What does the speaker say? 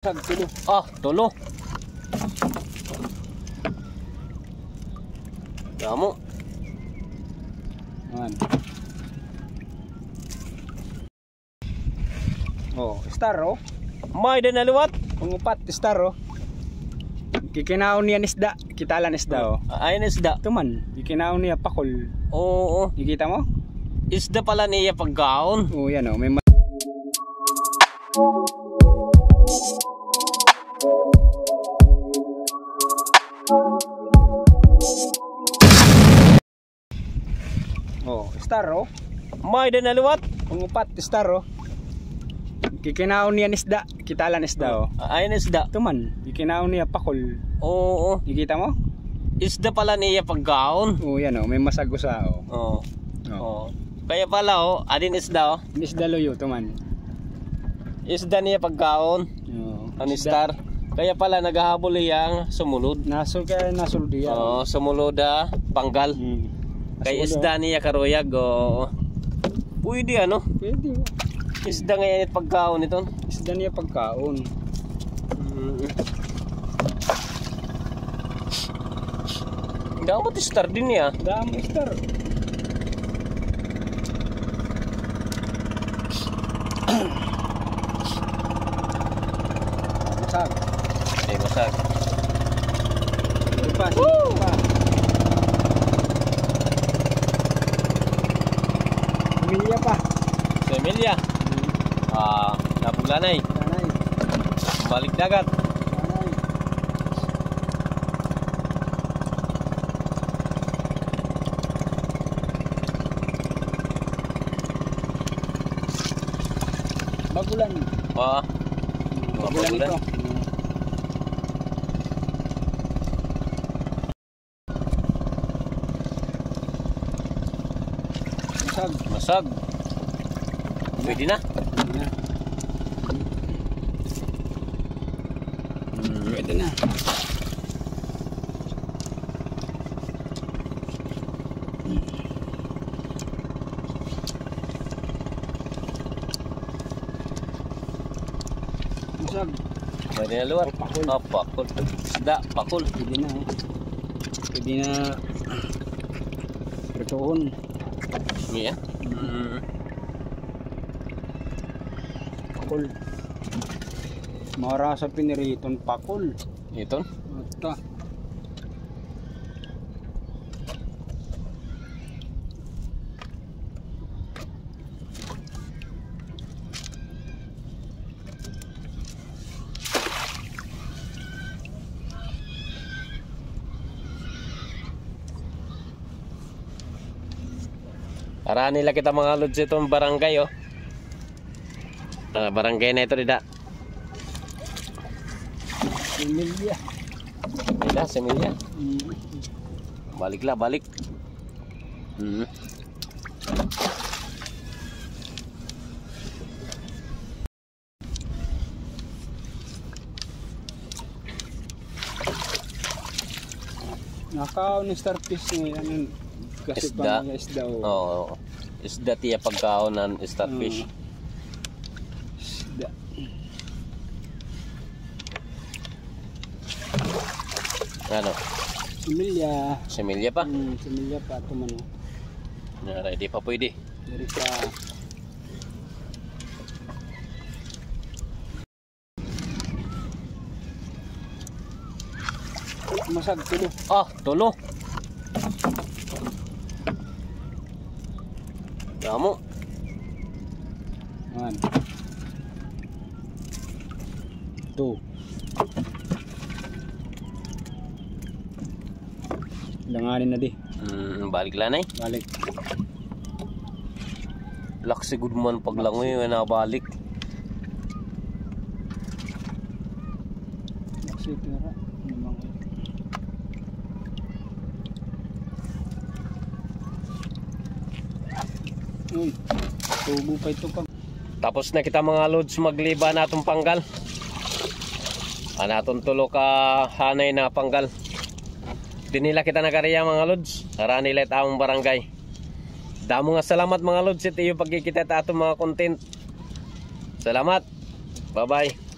Tulo. Tulo. Damo. Ayan. Star May din naliwat. Pangupat star Kikinaon niya isda, kitalan isda Ayun isda. Tuman, kikinaon niya pakol. Oo. Nakita mo? Isda pala niya pagkaon. Yan may star May din naliwat. Pangupat star Kikinaon niya isda, kitalan isda Ayun isda. Tuman, kikinaon niya pakol. Oo. Nakita mo? Isda pala niya pagkaon. Yan may masagusa Oo. Kaya pala adin isda Isda loyo tuman. Isda niya pagkaon. Ang star. Kaya pala naghahabol iyang sumulod. Nasul diya. Sumulod panggal. Kaya isda niya karuyag. Pwede Pwede. Isda ngayon at pagkaon ito. Isda niya pagkaon. Dapat star din niya. Dami star. Masag. Masag. Pa. Emilia pa. Si Emilia. Napuglanay. Balik dagat. Bagulan. Bagulan ito. Masag. Pwede na. Pwede na. Masag. Pwede na luwat. Pakul. Pakul. Isda, pakul. Pwede na Pwede na pretohon. Iya. Pakul. Mara sa piniriton pakul. Ito. Ata. Para nila kita mga lods itong barangay barangay na ito dida. Emilia. Emilia. Baliklah balik. Nakaw ni starfish ngayon. Isda. Isda tiya pagkaon ng starfish. Isda. Ano? Emilia. Si Emilia pa? Si Emilia pa ito man. Ready pa pwede. Dari pa. Masag tulo. Tulo. Damo. Ayan. Ito. Langanin na di. Balik lanay. Balik. Laksi good man paglangoy na balik. Laksi tira. Tubo pa ito pa. Tapos na kita mga lods magliba na itong panggal. Anatong tulo ka hanay na panggal. Di nila kita nagariya mga lods. Para nila taong barangay. Damo nga salamat mga lods. Ito yung pagkikita ta itong mga content. Salamat. Bye bye.